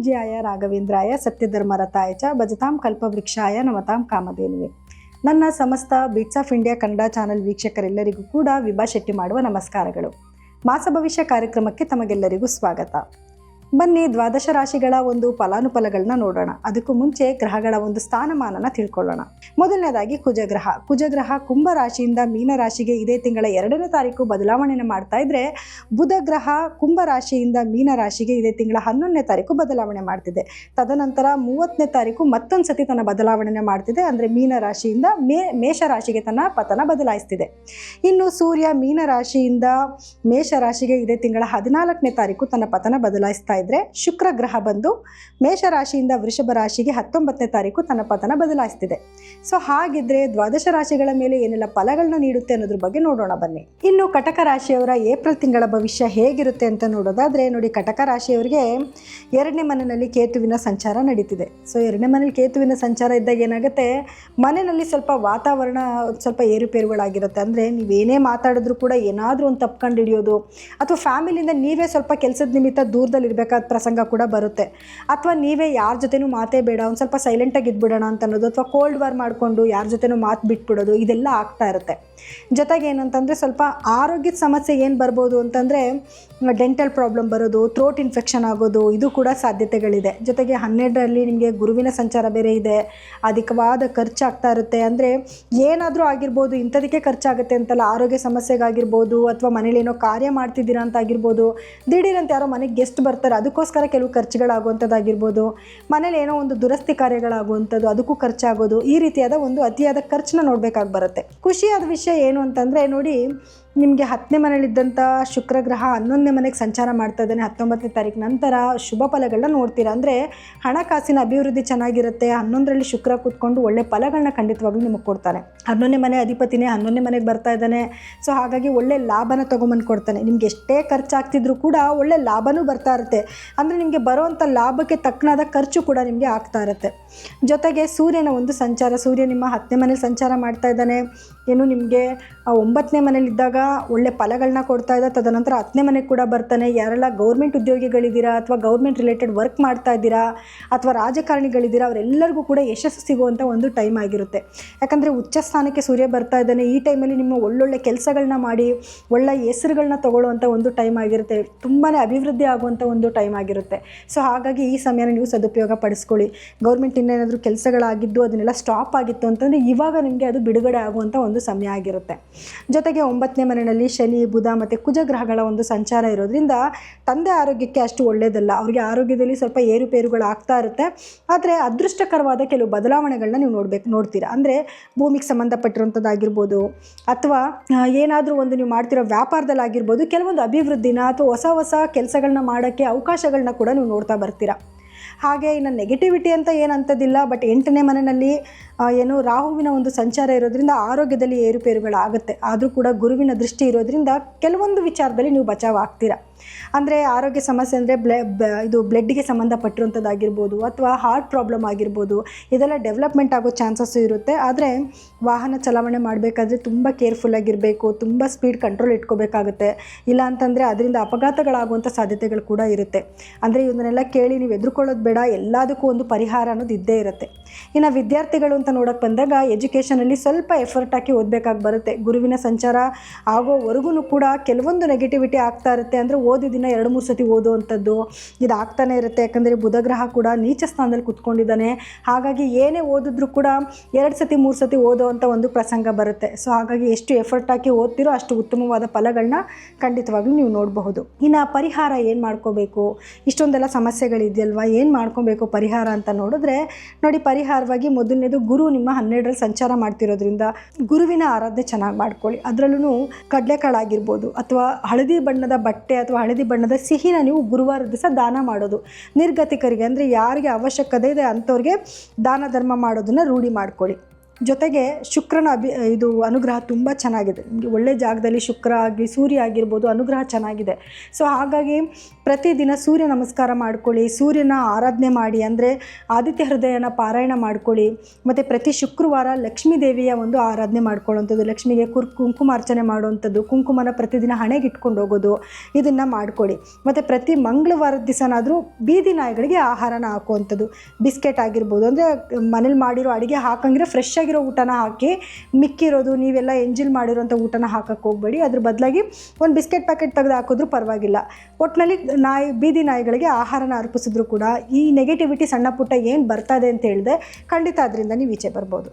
ಪೂಜ್ಯಾಯ ರಾಘವೇಂದ್ರಾಯ ಸತ್ಯಧರ್ಮರತಾಯ ಚ ಭಜತಾಂ ಕಲ್ಪವೃಕ್ಷಾಯ ನಮತಾಂ ಕಾಮಧೇನುವೆ. ನನ್ನ ಸಮಸ್ತ beats of India Kannada channel ವೀಕ್ಷಕರೆಲ್ಲರಿಗೂ ಕೂಡ ವಿಭಾ ಶೆಟ್ಟಿ ಮಾಡುವ ನಮಸ್ಕಾರಗಳು. ಮಾಸ ಭವಿಷ್ಯ ಕಾರ್ಯಕ್ರಮಕ್ಕೆ ತಮಗೆಲ್ಲರಿಗೂ ಸ್ವಾಗತ. ಬನ್ನಿ ದ್ವಾದಶ ರಾಶಿಗಳ ಒಂದು ಫಲಾನುಫಲಗಳನ್ನ ನೋಡೋಣ. ಅದಕ್ಕೂ ಮುಂಚೆ ಗ್ರಹಗಳ ಒಂದು ಸ್ಥಾನಮಾನನ ತಿಳ್ಕೊಳ್ಳೋಣ. ಮೊದಲನೇದಾಗಿ ಕುಜಗ್ರಹ ಕುಂಭ ರಾಶಿಯಿಂದ ಮೀನ ರಾಶಿಗೆ ಇದೇ ತಿಂಗಳ 2ನೇ ತಾರೀಕು ಬದಲಾವಣೆಯನ್ನು ಮಾಡ್ತಾ ಇದ್ರೆ, ಬುಧ ಗ್ರಹ ಕುಂಭ ರಾಶಿಯಿಂದ ಮೀನ ರಾಶಿಗೆ ಇದೇ ತಿಂಗಳ 11ನೇ ತಾರೀಕು ಬದಲಾವಣೆ ಮಾಡ್ತಿದೆ. ತದನಂತರ 30ನೇ ತಾರೀಕು ಮತ್ತೊಂದು ಸತಿ ತನ್ನ ಬದಲಾವಣೆ ಮಾಡ್ತಿದೆ. ಅಂದರೆ ಮೀನ ರಾಶಿಯಿಂದ ಮೇಷ ರಾಶಿಗೆ ತನ್ನ ಪತನ ಬದಲಾಯಿಸ್ತಿದೆ. ಇನ್ನು ಸೂರ್ಯ ಮೀನ ರಾಶಿಯಿಂದ ಮೇಷ ರಾಶಿಗೆ ಇದೇ ತಿಂಗಳ 14ನೇ ತಾರೀಕು ತನ್ನ ಪತನ ಬದಲಾಯಿಸ್ತಾ ಇದ್ರೆ, ಶುಕ್ರ ಗ್ರಹ ಬಂದು ಮೇಷ ರಾಶಿಯಿಂದ ವೃಷಭ ರಾಶಿಗೆ 19ನೇ ತಾರೀಕು ತನ್ನ ಪತನ ಬದಲಾಯಿಸ್ತಿದೆ. ಸೊ ಹಾಗಿದ್ರೆ ದ್ವಾದಶ ರಾಶಿಗಳ ಮೇಲೆ ಏನೆಲ್ಲ ಫಲಗಳನ್ನ ನೀಡುತ್ತೆ ಅನ್ನೋದ್ರ ಬಗ್ಗೆ ನೋಡೋಣ ಬನ್ನಿ. ಇನ್ನು ಕಟಕ ರಾಶಿಯವರ ಏಪ್ರಿಲ್ ತಿಂಗಳ ಭವಿಷ್ಯ ಹೇಗಿರುತ್ತೆ ಅಂತ ನೋಡೋದಾದ್ರೆ ನೋಡಿ, ಕಟಕ ರಾಶಿಯವರಿಗೆ 2ನೇ ಮನೆಯಲ್ಲಿ ಕೇತುವಿನ ಸಂಚಾರ ನಡೀತಿದೆ. ಸೊ 2ನೇ ಮನೇಲಿ ಕೇತುವಿನ ಸಂಚಾರ ಇದ್ದಾಗ ಏನಾಗುತ್ತೆ, ಮನೆಯಲ್ಲಿ ಸ್ವಲ್ಪ ವಾತಾವರಣ ಸ್ವಲ್ಪ ಏರುಪೇರುಗಳಾಗಿರುತ್ತೆ. ಅಂದರೆ ನೀವೇನೇ ಮಾತಾಡಿದ್ರು ಕೂಡ ಏನಾದರೂ ಒಂದು ತಪ್ಕೊಂಡು ಹಿಡಿಯೋದು, ಅಥವಾ ಫ್ಯಾಮಿಲಿಯಿಂದ ನೀವೇ ಸ್ವಲ್ಪ ಕೆಲಸದ ನಿಮಿತ್ತ ದೂರದಲ್ಲಿ ಇರಬೇಕಾದ ಪ್ರಸಂಗ ಕೂಡ ಬರುತ್ತೆ. ಅಥವಾ ನೀವೇ ಯಾರ ಜೊತೆನೂ ಮಾತೇ ಬೇಡ, ಒಂದು ಸ್ವಲ್ಪ ಸೈಲೆಂಟಾಗಿ ಇದ್ಬಿಡೋಣ ಅಂತ ಅನ್ನೋದು, ಅಥವಾ ಕೋಲ್ಡ್ ವಾರ್ ಮಾಡಿಕೊಂಡು ಯಾರ ಜೊತೆನೂ ಮಾತು ಬಿಟ್ಬಿಡೋದು, ಇದೆಲ್ಲ ಆಗ್ತಾ ಇರುತ್ತೆ. ಜೊತೆಗೆ ಏನಂತಂದರೆ ಸ್ವಲ್ಪ ಆರೋಗ್ಯದ ಸಮಸ್ಯೆ ಏನು ಬರ್ಬೋದು ಅಂತಂದರೆ, ಡೆಂಟಲ್ ಪ್ರಾಬ್ಲಮ್ ಬರೋದು, ಥ್ರೋಟ್ ಇನ್ಫೆಕ್ಷನ್ ಆಗೋದು, ಇದು ಕೂಡ ಸಾಧ್ಯತೆಗಳಿದೆ. ಜೊತೆಗೆ 12ರಲ್ಲಿ ನಿಮಗೆ ಗುರುವಿನ ಸಂಚಾರ ಬೇರೆ ಇದೆ. ಅಧಿಕವಾದ ಖರ್ಚಾಗ್ತಾ ಇರುತ್ತೆ. ಅಂದರೆ ಏನಾದರೂ ಆಗಿರ್ಬೋದು, ಇಂಥದಕ್ಕೆ ಖರ್ಚಾಗುತ್ತೆ ಅಂತಲ್ಲ, ಆರೋಗ್ಯ ಸಮಸ್ಯೆಗಾಗಿರ್ಬೋದು, ಅಥವಾ ಮನೇಲಿ ಏನೋ ಕಾರ್ಯ ಮಾಡ್ತಿದ್ದೀರಾ ಅಂತ ಆಗಿರ್ಬೋದು, ದಿಢೀರಂತ ಯಾರೋ ಮನೆಗೆ ಗೆಸ್ಟ್ ಬರ್ತಾರೆ, ಅದಕ್ಕೋಸ್ಕರ ಕೆಲವು ಖರ್ಚುಗಳಾಗುವಂಥದ್ದಾಗಿರ್ಬೋದು, ಮನೇಲಿ ಏನೋ ಒಂದು ದುರಸ್ತಿ ಕಾರ್ಯಗಳಾಗುವಂಥದ್ದು, ಅದಕ್ಕೂ ಖರ್ಚಾಗೋದು, ಈ ರೀತಿಯಾದ ಒಂದು ಅತಿಯಾದ ಖರ್ಚನ್ನ ನೋಡಬೇಕಾಗಿ ಬರುತ್ತೆ. ಖುಷಿಯಾದ ವಿಷಯ ಏನು ಅಂತಂದರೆ ನೋಡಿ, ನಿಮಗೆ 10ನೇ ಮನೇಲಿದ್ದಂಥ ಶುಕ್ರ ಗ್ರಹ 11ನೇ ಮನೆಗೆ ಸಂಚಾರ ಮಾಡ್ತಾ ಇದ್ದಾನೆ 19ನೇ ತಾರೀಕು ನಂತರ. ಶುಭ ಫಲಗಳನ್ನ ನೋಡ್ತೀರಾ. ಅಂದರೆ ಹಣಕಾಸಿನ ಅಭಿವೃದ್ಧಿ ಚೆನ್ನಾಗಿರುತ್ತೆ. 11ರಲ್ಲಿ ಶುಕ್ರ ಕೂತ್ಕೊಂಡು ಒಳ್ಳೆ ಫಲಗಳನ್ನ ಖಂಡಿತವಾಗ್ಲೂ ನಿಮಗೆ ಕೊಡ್ತಾನೆ. 11ನೇ ಮನೆ ಅಧಿಪತಿನೇ 11ನೇ ಮನೆಗೆ ಬರ್ತಾ ಇದ್ದಾನೆ. ಸೊ ಹಾಗಾಗಿ ಒಳ್ಳೆ ಲಾಭನ ತೊಗೊಂಬಂದು ಕೊಡ್ತಾನೆ. ನಿಮ್ಗೆ ಎಷ್ಟೇ ಖರ್ಚಾಗ್ತಿದ್ರು ಕೂಡ ಒಳ್ಳೆ ಲಾಭನೂ ಬರ್ತಾ ಇರುತ್ತೆ. ಅಂದರೆ ನಿಮಗೆ ಬರೋವಂಥ ಲಾಭಕ್ಕೆ ತಕ್ಕನಾದ ಖರ್ಚು ಕೂಡ ನಿಮಗೆ ಆಗ್ತಾ ಇರುತ್ತೆ. ಜೊತೆಗೆ ಸೂರ್ಯನ ಒಂದು ಸಂಚಾರ, ಸೂರ್ಯ ನಿಮ್ಮ 10ನೇ ಮನೇಲಿ ಸಂಚಾರ ಮಾಡ್ತಾ ಇದ್ದಾನೆ. ಏನು ನಿಮಗೆ 9ನೇ ಮನೇಲಿದ್ದಾಗ ಒಳ್ಳೆ ಫಲಗಳನ್ನ ಕೊಡ್ತಾ ಇದೆ. ತದನಂತರ 10ನೇ ಮನೆಗೆ ಕೂಡ ಬರ್ತಾನೆ. ಯಾರೆಲ್ಲ ಗೌರ್ಮೆಂಟ್ ಉದ್ಯೋಗಿಗಳಿದ್ದೀರಾ, ಅಥವಾ ಗೌರ್ಮೆಂಟ್ ರಿಲೇಟೆಡ್ ವರ್ಕ್ ಮಾಡ್ತಾ ಇದ್ದೀರಾ, ಅಥವಾ ರಾಜಕಾರಣಿಗಳಿದ್ದೀರಾ, ಅವರೆಲ್ಲರಿಗೂ ಕೂಡ ಯಶಸ್ಸು ಸಿಗುವಂಥ ಒಂದು ಟೈಮ್ ಆಗಿರುತ್ತೆ. ಯಾಕಂದರೆ ಉಚ್ಚ ಸ್ಥಾನಕ್ಕೆ ಸೂರ್ಯ ಬರ್ತಾ ಇದ್ದಾನೆ. ಈ ಟೈಮಲ್ಲಿ ನಿಮ್ಮ ಒಳ್ಳೊಳ್ಳೆ ಕೆಲಸಗಳನ್ನ ಮಾಡಿ ಒಳ್ಳೆ ಹೆಸರುಗಳನ್ನ ತೊಗೊಳ್ಳುವಂಥ ಒಂದು ಟೈಮ್ ಆಗಿರುತ್ತೆ. ತುಂಬಾ ಅಭಿವೃದ್ಧಿ ಆಗುವಂಥ ಒಂದು ಟೈಮ್ ಆಗಿರುತ್ತೆ. ಸೊ ಹಾಗಾಗಿ ಈ ಸಮಯನ ನೀವು ಸದುಪಯೋಗ ಪಡಿಸ್ಕೊಳ್ಳಿ. ಗೌರ್ಮೆಂಟ್ ಇನ್ನೇನಾದರೂ ಕೆಲಸಗಳಾಗಿದ್ದು ಅದನ್ನೆಲ್ಲ ಸ್ಟಾಪ್ ಆಗಿತ್ತು ಅಂತಂದರೆ ಇವಾಗ ನಿಮಗೆ ಅದು ಬಿಡುಗಡೆ ಆಗುವಂಥ ಒಂದು ಸಮಯ ಆಗಿರುತ್ತೆ. ಜೊತೆಗೆ 9ನೇ ಮನೆಯಲ್ಲಿ ಶನಿ, ಬುಧ ಮತ್ತು ಕುಜ ಗ್ರಹಗಳ ಒಂದು ಸಂಚಾರ ಇರೋದ್ರಿಂದ ತಂದೆ ಆರೋಗ್ಯಕ್ಕೆ ಅಷ್ಟು ಒಳ್ಳೆಯದಲ್ಲ. ಅವರಿಗೆ ಆರೋಗ್ಯದಲ್ಲಿ ಸ್ವಲ್ಪ ಏರುಪೇರುಗಳು ಆಗ್ತಾ ಇರುತ್ತೆ. ಆದರೆ ಅದೃಷ್ಟಕರವಾದ ಕೆಲವು ಬದಲಾವಣೆಗಳನ್ನ ನೀವು ನೋಡ್ತೀರಾ. ಅಂದರೆ ಭೂಮಿಗೆ ಸಂಬಂಧಪಟ್ಟಿರುವಂಥದ್ದಾಗಿರ್ಬೋದು, ಅಥವಾ ಏನಾದರೂ ಒಂದು ನೀವು ಮಾಡ್ತಿರೋ ವ್ಯಾಪಾರದಲ್ಲಾಗಿರ್ಬೋದು, ಕೆಲವೊಂದು ಅಭಿವೃದ್ಧಿನ ಅಥವಾ ಹೊಸ ಹೊಸ ಕೆಲಸಗಳನ್ನ ಮಾಡೋಕ್ಕೆ ಅವಕಾಶಗಳನ್ನ ಕೂಡ ನೀವು ನೋಡ್ತಾ ಬರ್ತೀರಾ. ಹಾಗೆ ಇನ್ನು ನೆಗೆಟಿವಿಟಿ ಅಂತ ಏನಂತದಿಲ್ಲ. ಬಟ್ 8ನೇ ಮನೆಯಲ್ಲಿ ಏನು ರಾಹುವಿನ ಒಂದು ಸಂಚಾರ ಇರೋದ್ರಿಂದ ಆರೋಗ್ಯದಲ್ಲಿ ಏರುಪೇರುಗಳಾಗುತ್ತೆ. ಆದರೂ ಕೂಡ ಗುರುವಿನ ದೃಷ್ಟಿ ಇರೋದ್ರಿಂದ ಕೆಲವೊಂದು ವಿಚಾರದಲ್ಲಿ ನೀವು ಬಚಾವ್ ಆಗ್ತೀರಾ. ಅಂದರೆ ಆರೋಗ್ಯ ಸಮಸ್ಯೆ ಅಂದರೆ ಇದು ಬ್ಲಡ್ಗೆ ಸಂಬಂಧಪಟ್ಟಿರುವಂಥದ್ದಾಗಿರ್ಬೋದು, ಅಥವಾ ಹಾರ್ಟ್ ಪ್ರಾಬ್ಲಮ್ ಆಗಿರ್ಬೋದು, ಇದೆಲ್ಲ ಡೆವಲಪ್ಮೆಂಟ್ ಆಗೋ ಚಾನ್ಸಸ್ಸು ಇರುತ್ತೆ. ಆದರೆ ವಾಹನ ಚಲಾವಣೆ ಮಾಡಬೇಕಾದ್ರೆ ತುಂಬ ಕೇರ್ಫುಲ್ಲಾಗಿರಬೇಕು, ತುಂಬ ಸ್ಪೀಡ್ ಕಂಟ್ರೋಲ್ ಇಟ್ಕೋಬೇಕಾಗುತ್ತೆ. ಇಲ್ಲ ಅಂತಂದರೆ ಅದರಿಂದ ಅಪಘಾತಗಳಾಗುವಂಥ ಸಾಧ್ಯತೆಗಳು ಕೂಡ ಇರುತ್ತೆ. ಅಂದರೆ ಇವನ್ನೆಲ್ಲ ಕೇಳಿ ನೀವು ಎದುರ್ಕೊಳ್ಳೋದು ಬೇಡ. ಎಲ್ಲದಕ್ಕೂ ಒಂದು ಪರಿಹಾರ ಅನ್ನೋದು ಇದ್ದೇ ಇರುತ್ತೆ. ಇನ್ನು ವಿದ್ಯಾರ್ಥಿಗಳು ಅಂತ ನೋಡೋಕ್ಕೆ ಬಂದಾಗ ಎಜುಕೇಷನಲ್ಲಿ ಸ್ವಲ್ಪ ಎಫರ್ಟ್ ಹಾಕಿ ಓದಬೇಕಾಗಿ ಬರುತ್ತೆ. ಗುರುವಿನ ಸಂಚಾರ ಆಗೋವರೆಗೂ ಕೂಡ ಕೆಲವೊಂದು ನೆಗೆಟಿವಿಟಿ ಆಗ್ತಾ ಇರುತ್ತೆ. ಅಂದರೆ ಓದಿದಿನ 2-3 ಸತಿ ಓದುವಂಥದ್ದು ಇದು ಆಗ್ತಾನೆ ಇರುತ್ತೆ. ಯಾಕಂದರೆ ಬುಧ ಗ್ರಹ ಕೂಡ ನೀಚ ಸ್ಥಾನದಲ್ಲಿ ಕೂತ್ಕೊಂಡಿದ್ದಾನೆ. ಹಾಗಾಗಿ ಏನೇ ಓದಿದ್ರೂ ಕೂಡ 2 ಸತಿ 3 ಸತಿ ಓದೋವಂಥ ಒಂದು ಪ್ರಸಂಗ ಬರುತ್ತೆ. ಸೊ ಹಾಗಾಗಿ ಎಷ್ಟು ಎಫರ್ಟ್ ಹಾಕಿ ಓದ್ತಿರೋ ಅಷ್ಟು ಉತ್ತಮವಾದ ಫಲಗಳನ್ನ ಖಂಡಿತವಾಗ್ಲೂ ನೀವು ನೋಡಬಹುದು. ಇನ್ನು ಪರಿಹಾರ ಏನು ಮಾಡ್ಕೋಬೇಕು, ಇಷ್ಟೊಂದೆಲ್ಲ ಸಮಸ್ಯೆಗಳಿದೆಯಲ್ವಾ, ಏನು ಮಾಡ್ಕೊಬೇಕು ಪರಿಹಾರ ಅಂತ ನೋಡಿದ್ರೆ ನೋಡಿ, ಪರಿಹಾರವಾಗಿ ಮೊದಲನೇದು ಗುರು ನಿಮ್ಮ 12ರಲ್ಲಿ ಸಂಚಾರ ಮಾಡ್ತಿರೋದ್ರಿಂದ ಗುರುವಿನ ಆರಾಧನೆ ಚೆನ್ನಾಗಿ ಮಾಡ್ಕೊಳ್ಳಿ. ಅದರಲ್ಲೂ ಕಡಲೆಕಾಳಾಗಿರ್ಬೋದು, ಅಥವಾ ಹಳದಿ ಬಣ್ಣದ ಬಟ್ಟೆ ಅಥವಾ ಹಳದಿ ಬಣ್ಣದ ಸಿಹಿನ ನೀವು ಗುರುವಾರ ದಿವಸ ದಾನ ಮಾಡೋದು. ನಿರ್ಗತಿಕರಿಗೆ ಅಂದರೆ ಯಾರಿಗೆ ಅವಶ್ಯಕತೆ ಇದೆ ಅಂಥವ್ರಿಗೆ ದಾನ ಧರ್ಮ ಮಾಡೋದನ್ನು ರೂಢಿ ಮಾಡ್ಕೊಳ್ಳಿ. ಜೊತೆಗೆ ಶುಕ್ರನ ಇದು ಅನುಗ್ರಹ ತುಂಬ ಚೆನ್ನಾಗಿದೆ. ನಿಮಗೆ ಒಳ್ಳೆ ಜಾಗದಲ್ಲಿ ಶುಕ್ರ ಆಗಿ ಸೂರ್ಯ ಆಗಿರ್ಬೋದು, ಅನುಗ್ರಹ ಚೆನ್ನಾಗಿದೆ. ಸೊ ಹಾಗಾಗಿ ಪ್ರತಿದಿನ ಸೂರ್ಯ ನಮಸ್ಕಾರ ಮಾಡ್ಕೊಳ್ಳಿ, ಸೂರ್ಯನ ಆರಾಧನೆ ಮಾಡಿ, ಅಂದರೆ ಆದಿತ್ಯ ಹೃದಯನ ಪಾರಾಯಣ ಮಾಡ್ಕೊಳ್ಳಿ. ಮತ್ತು ಪ್ರತಿ ಶುಕ್ರವಾರ ಲಕ್ಷ್ಮೀ ದೇವಿಯ ಒಂದು ಆರಾಧನೆ ಮಾಡ್ಕೊಳ್ಳೋವಂಥದ್ದು, ಲಕ್ಷ್ಮಿಗೆ ಕುಂಕುಮಾರ್ಚನೆ ಮಾಡುವಂಥದ್ದು, ಕುಂಕುಮನ ಪ್ರತಿದಿನ ಹಣೆಗೆ ಇಟ್ಕೊಂಡು ಹೋಗೋದು, ಇದನ್ನು ಮಾಡ್ಕೊಳ್ಳಿ. ಮತ್ತು ಪ್ರತಿ ಮಂಗಳವಾರದ ದಿವಸನಾದರೂ ಬೀದಿ ನಾಯಿಗಳಿಗೆ ಆಹಾರನ ಹಾಕುವಂಥದ್ದು, ಬಿಸ್ಕೆಟ್ ಆಗಿರ್ಬೋದು, ಅಂದರೆ ಮನೇಲಿ ಮಾಡಿರೋ ಅಡುಗೆ ಹಾಕಂಗಿದ್ರೆ ಫ್ರೆಶ್ ಆಗಿರೋ ಊಟನ ಹಾಕಿ, ಮಿಕ್ಕಿರೋದು ನೀವೆಲ್ಲ ಎಂಜಿಲ್ ಮಾಡಿರೋಂಥ ಊಟನ ಹಾಕಕ್ಕೆ ಹೋಗಬೇಡಿ. ಅದ್ರ ಬದಲಾಗಿ ಒಂದು ಬಿಸ್ಕೆಟ್ ಪ್ಯಾಕೆಟ್ ತೆಗೆದು ಹಾಕಿದ್ರೂ ಪರವಾಗಿಲ್ಲ. ಒಟ್ಟಿನಲ್ಲಿ ಬೀದಿ ನಾಯಿಗಳಿಗೆ ಆಹಾರನ ಅರ್ಪಿಸಿದ್ರು ಕೂಡ ಈ ನೆಗೆಟಿವಿಟಿ ಸಣ್ಣ ಪುಟ್ಟ ಏನು ಬರ್ತಾ ಇದೆ ಅಂತ ಹೇಳಿದೆ ಖಂಡಿತ ಅದರಿಂದ ನೀವು ಈಚೆ ಬರ್ಬೋದು.